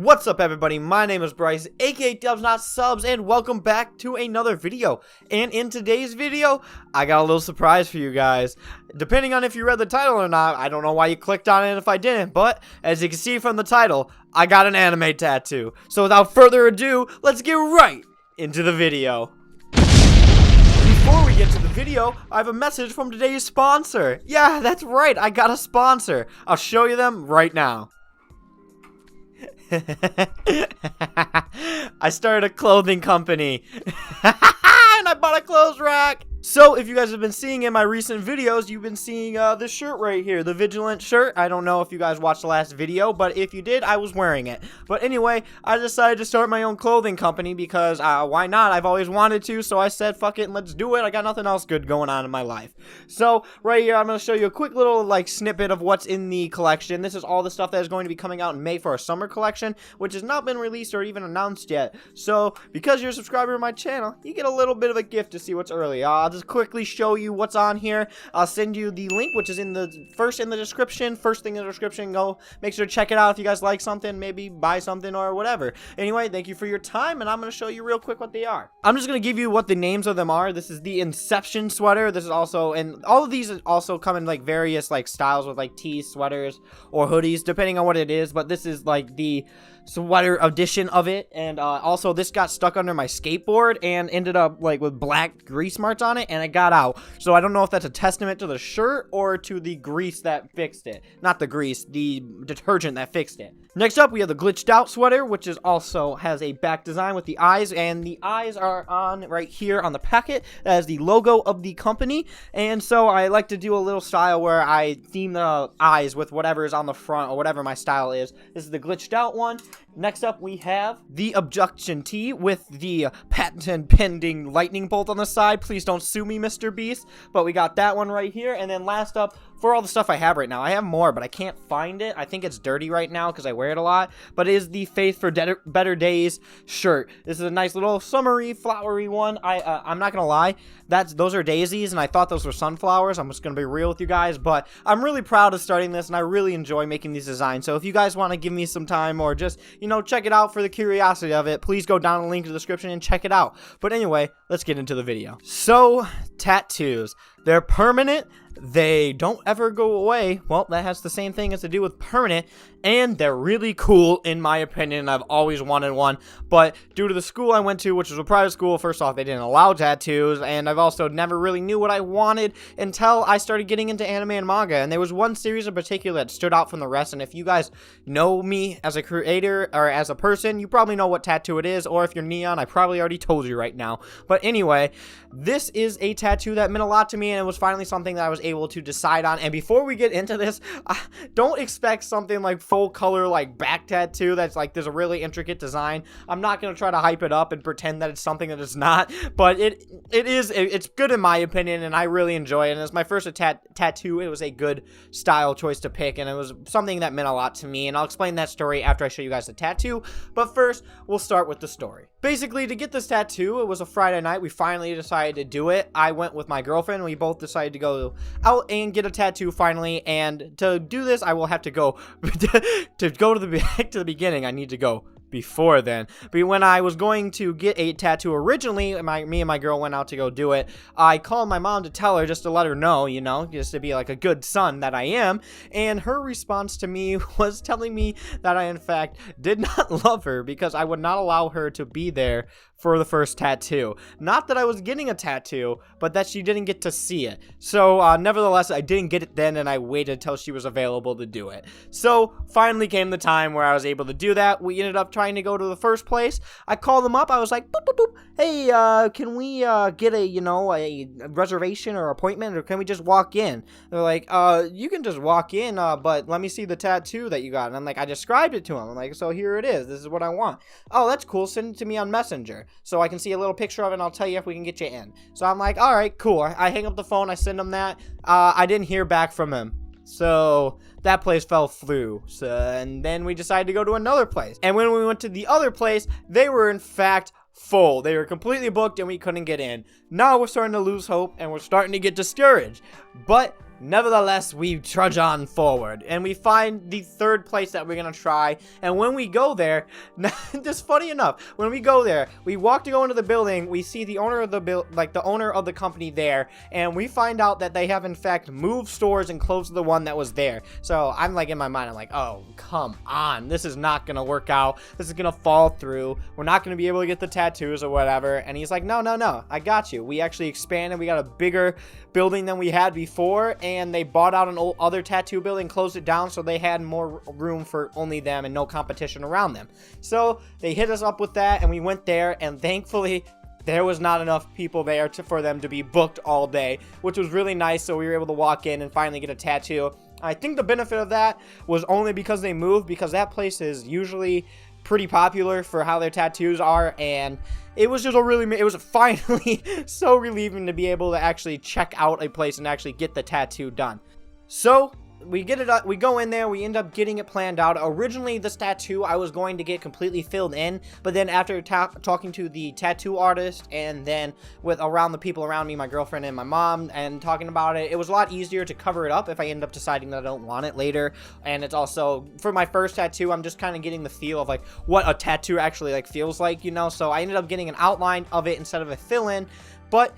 What's up, everybody? My name is Bryce, aka DubsNotSubs, and welcome back to another video. And in today's video, I got a little surprise for you guys. Depending on if you read the title or not, I don't know why you clicked on it if I didn't, but as you can see from the title, I got an anime tattoo. So without further ado, let's get right into the video. Before we get to the video, I have a message from today's sponsor. Yeah, that's right, I got a sponsor. I'll show you them right now. I started a clothing company. And I bought a clothes rack. So, if you guys have been seeing in my recent videos, you've been seeing this shirt right here, the Vigilant shirt. I don't know if you guys watched the last video, but if you did, I was wearing it. But anyway, I decided to start my own clothing company because why not? I've always wanted to, so I said, fuck it, and let's do it. I got nothing else good going on in my life. So, right here, I'm going to show you a quick little, snippet of what's in the collection. This is all the stuff that is going to be coming out in May for our summer collection, which has not been released or even announced yet. So, because you're a subscriber to my channel, you get a little bit of a gift to see what's early. I'll just quickly show you what's on here. I'll send you the link, which is in the first thing in the description. Go make sure to check it out if you guys like something, maybe buy something or whatever. Anyway, thank you for your time, and I'm going to show you real quick what they are. I'm just going to give you what the names of them are. This is the Inception sweater. This is also, and all of these also come in various styles with tees, sweaters, or hoodies, depending on what it is, but this is the sweater edition of it. And also this got stuck under my skateboard and ended up with black grease marks on it, and it got out. So I don't know if that's a testament to the shirt or to the grease that fixed it. Not the grease, the detergent that fixed it. Next up, we have the glitched out sweater, which is also has a back design with the eyes, and the eyes are on right here on the packet. That is the logo of the company. And so I like to do a little style where I theme the eyes with whatever is on the front or whatever my style is. This is the glitched out one. Next up, we have the abduction tee with the patent pending lightning bolt on the side. Please don't sue me, Mr. Beast. But we got that one right here. And then last up, for all the stuff I have right now, I have more, but I can't find it. I think it's dirty right now because I wear it a lot. But it is the Faith for Better Days shirt. This is a nice little summery, flowery one. I'm not going to lie. Those are daisies, and I thought those were sunflowers. I'm just going to be real with you guys. But I'm really proud of starting this, and I really enjoy making these designs. So if you guys want to give me some time or just, check it out for the curiosity of it, please go down in the link in the description and check it out. But anyway, let's get into the video. So, tattoos. They're permanent. They don't ever go away. Well, that has the same thing as to do with permanent, and they're really cool in my opinion. I've always wanted one, but due to the school I went to, which was a private school, first off, they didn't allow tattoos, and I've also never really knew what I wanted until I started getting into anime and manga. And there was one series in particular that stood out from the rest, and if you guys know me as a creator or as a person, you probably know what tattoo it is, or if you're Neon, I probably already told you right now. But anyway, this is a tattoo that meant a lot to me, and it was finally something that I was able to decide on. And before we get into this, don't expect something full color back tattoo that's there's a really intricate design. I'm not going to try to hype it up and pretend that it's something that it's not, but it's good in my opinion, and I really enjoy it. And it's my first tattoo. It was a good style choice to pick, and it was something that meant a lot to me, and I'll explain that story after I show you guys the tattoo. But first, we'll start with the story. Basically, to get this tattoo, it was a Friday night. We finally decided to do it. I went with my girlfriend. We both decided to go out and get a tattoo finally, and to do this, I will have to go to go to the beginning. I need to go before then. But when I was going to get a tattoo originally, me and my girl went out to go do it. I called my mom to tell her, just to let her know, just to be a good son that I am. And her response to me was telling me that I in fact did not love her because I would not allow her to be there for the first tattoo. Not that I was getting a tattoo, but that she didn't get to see it. So nevertheless, I didn't get it then, and I waited till she was available to do it. So finally came the time where I was able to do that. We ended up trying to go to the first place. I called them up. I was like, boop, boop, boop. Hey, can we get a reservation or appointment, or can we just walk in? They're like, you can just walk in, but let me see the tattoo that you got. And I'm like, I described it to them. I'm like, so here it is. This is what I want. Oh, that's cool. Send it to me on Messenger so I can see a little picture of it, and I'll tell you if we can get you in. So I'm like, all right, cool. I hang up the phone. I send him that. I didn't hear back from him. So that place fell through. And then we decided to go to another place. And when we went to the other place, they were in fact full. They were completely booked and we couldn't get in. Now we're starting to lose hope and we're starting to get discouraged. But Nevertheless, we trudge on forward, and we find the third place that we're gonna try. And when we go there, just funny enough, when we go there, we walk to go into the building. We see the owner of the owner of the company there, and we find out that they have in fact moved stores and closed the one that was there. So I'm like, in my mind, I'm like, oh, come on, this is not gonna work out. This is gonna fall through. We're not gonna be able to get the tattoos or whatever. And he's like, no, I got you. We actually expanded. We got a bigger building than we had before, and they bought out an old other tattoo building, closed it down, so they had more room for only them and no competition around them. So they hit us up with that, and we went there, and thankfully there was not enough people there for them to be booked all day, which was really nice. So we were able to walk in and finally get a tattoo. I think the benefit of that was only because they moved, because that place is usually pretty popular for how their tattoos are, and it was just it was finally so relieving to be able to actually check out a place and actually get the tattoo done. So we get it up, we go in there, we end up getting it planned out. Originally, this tattoo I was going to get completely filled in, but then after talking to the tattoo artist, and then with around the people around me, my girlfriend and my mom, and talking about it, it was a lot easier to cover it up if I end up deciding that I don't want it later. And it's also, for my first tattoo, I'm just kind of getting the feel of like what a tattoo actually like feels like, you know. So I ended up getting an outline of it instead of a fill-in, but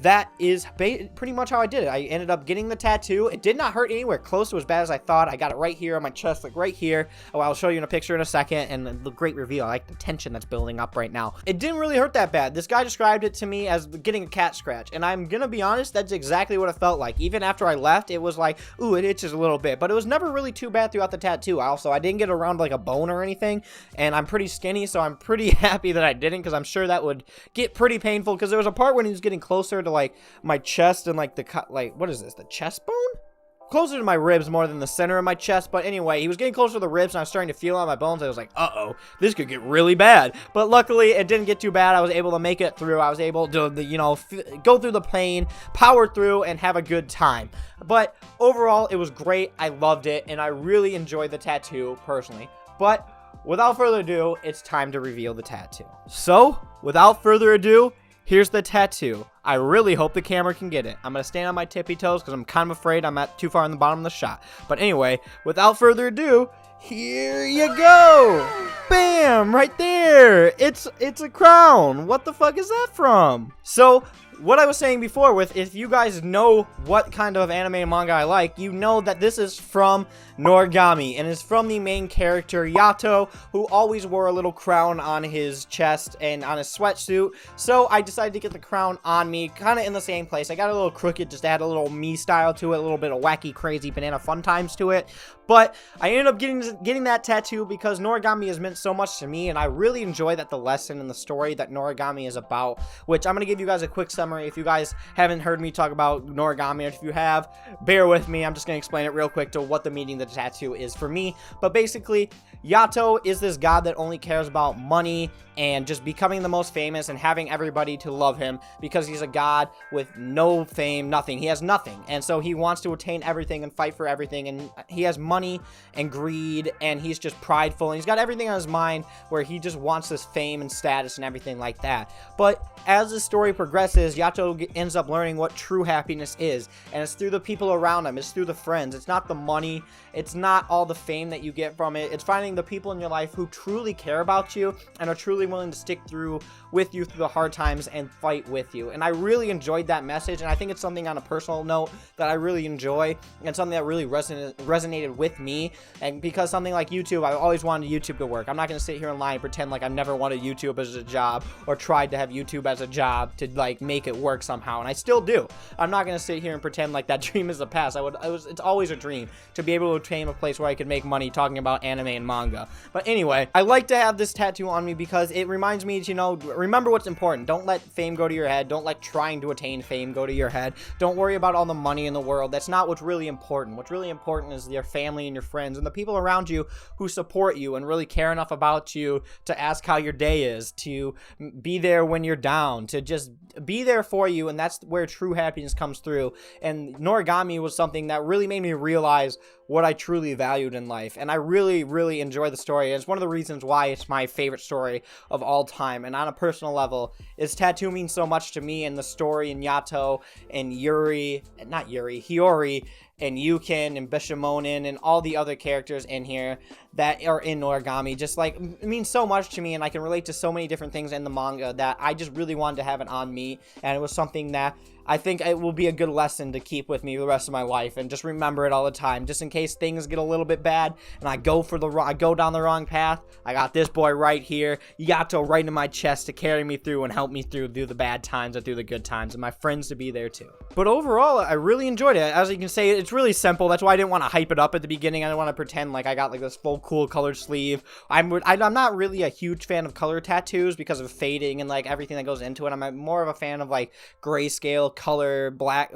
that is pretty much how I did it. I ended up getting the tattoo. It did not hurt anywhere close to as bad as I thought. I got it right here on my chest, like right here. Oh, I'll show you in a picture in a second, and the great reveal. I like the tension that's building up right now. It didn't really hurt that bad. This guy described it to me as getting a cat scratch, and I'm gonna be honest, that's exactly what it felt like. Even after I left, it was like, ooh, it itches a little bit, but it was never really too bad throughout the tattoo. I didn't get around like a bone or anything, and I'm pretty skinny, so I'm pretty happy that I didn't, because I'm sure that would get pretty painful, because there was a part when he was getting closer to like my chest and like what is this, the chest bone? Closer to my ribs more than the center of my chest. But anyway, he was getting closer to the ribs, and I was starting to feel it on my bones. I was like, uh-oh, this could get really bad. But luckily, it didn't get too bad. I was able to make it through. I was able to, you know, go through the pain, power through, and have a good time. But overall, it was great. I loved it, and I really enjoyed the tattoo, personally. But without further ado, it's time to reveal the tattoo. So, without further ado, here's the tattoo. I really hope the camera can get it. I'm going to stand on my tippy toes because I'm kind of afraid I'm too far in the bottom of the shot. But anyway, without further ado, here you go. Bam, right there. It's a crown. What the fuck is that from? So, what I was saying before with, if you guys know what kind of anime and manga I like, you know that this is from Noragami, and it's from the main character Yato, who always wore a little crown on his chest and on his sweatsuit. So I decided to get the crown on me, kind of in the same place. I got a little crooked just to add a little me style to it, a little bit of wacky, crazy banana fun times to it. But I ended up getting that tattoo because Noragami has meant so much to me, and I really enjoy that the lesson and the story that Noragami is about, which I'm going to give you guys a quick summary. If you guys haven't heard me talk about Noragami, or if you have, bear with me. I'm just going to explain it real quick to what the meaning of the tattoo is for me. But basically, Yato is this god that only cares about money and just becoming the most famous and having everybody to love him, because he's a god with no fame, nothing. He has nothing, and so he wants to attain everything and fight for everything, and he has money and greed, and he's just prideful, and he's got everything on his mind where he just wants this fame and status and everything like that. But as the story progresses, Yato ends up learning what true happiness is, and it's through the people around him. It's through the friends. It's not the money. It's not all the fame that you get from it. It's finding the people in your life who truly care about you and are truly willing to stick through with you through the hard times and fight with you. And I really enjoyed that message, and I think it's something on a personal note that I really enjoy, and something that really resonated with me. And because something like YouTube, I've always wanted YouTube to work. I'm not going to sit here and lie and pretend like I've never wanted YouTube as a job, or tried to have YouTube as a job to like make it work somehow, and I still do. I'm not going to sit here and pretend like that dream is the past. It's always a dream to be able to obtain a place where I could make money talking about anime and manga. But anyway, I like to have this tattoo on me because it reminds me to, you know, remember what's important. Don't let fame go to your head. Don't let trying to attain fame go to your head. Don't worry about all the money in the world. That's not what's really important. What's really important is your family and your friends and the people around you who support you and really care enough about you to ask how your day is, to be there when you're down, to just be there for you. And that's where true happiness comes through. And Noragami was something that really made me realize what I truly valued in life. And I really, really enjoy the story. It's one of the reasons why it's my favorite story of all time. And on a personal level, this tattoo means so much to me, and the story in Yato and Hiyori and Yukin and Bishamonen and all the other characters in here that are in Origami just like it means so much to me, and I can relate to so many different things in the manga that I just really wanted to have it on me, and it was something that I think it will be a good lesson to keep with me the rest of my life, and just remember it all the time, just in case things get a little bit bad and I go down the wrong path. I got this boy right here, Yato, right in my chest to carry me through and help me through the bad times and through the good times, and my friends to be there too. But overall, I really enjoyed it. As you can see, it's really simple. That's why I didn't want to hype it up at the beginning. I didn't want to pretend like I got like this full cool colored sleeve. I'm not really a huge fan of color tattoos because of fading and like everything that goes into it. I'm more of a fan of like grayscale color black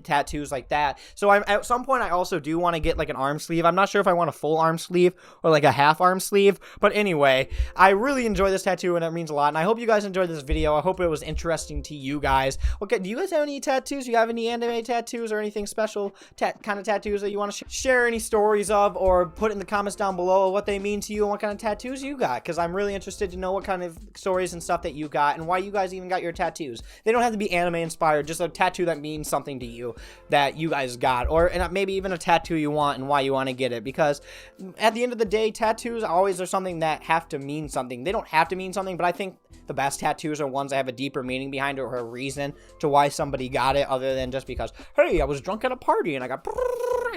tattoos like that. So at some point I also do want to get like an arm sleeve. I'm not sure if I want a full arm sleeve or like a half arm sleeve, but anyway, I really enjoy this tattoo and it means a lot, and I hope you guys enjoyed this video. I hope it was interesting to you guys. Okay, do you guys have any tattoos? Do you have any anime tattoos or anything special kind of tattoos that you want to share any stories of, or put in the comments down below what they mean to you and what kind of tattoos you got, because I'm really interested to know what kind of stories and stuff that you got and why you guys even got your tattoos. They don't have to be anime inspired, just a tattoo that means something to you that you guys got, or and maybe even a tattoo you want and why you want to get it, because at the end of the day, tattoos always are something that have to mean something. They don't have to mean something, but I think the best tattoos are ones that have a deeper meaning behind it or a reason to why somebody got it, other than just because, hey, I was drunk at a party and I got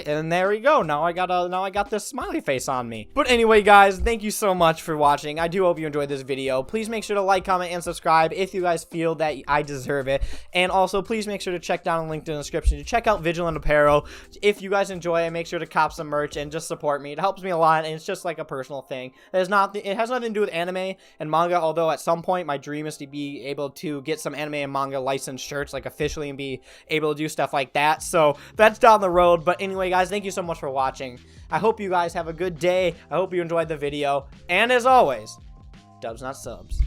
and there we go. Now I got this smiley face on me. But anyway, guys, thank you so much for watching. I do hope you enjoyed this video. Please make sure to like, comment, and subscribe if you guys feel that I deserve it. And also, please make sure to check down the link in the description to check out Vigilant Apparel. If you guys enjoy it, make sure to cop some merch and just support me. It helps me a lot, and it's just like a personal thing. It has nothing to do with anime and manga, although at some point my dream is to be able to get some anime and manga licensed shirts, like officially, and be able to do stuff like that. So that's down the road. But anyway, guys, thank you so much for watching. I hope you guys have a good day. I hope you enjoyed the video. And as always, Dubs Not Subs.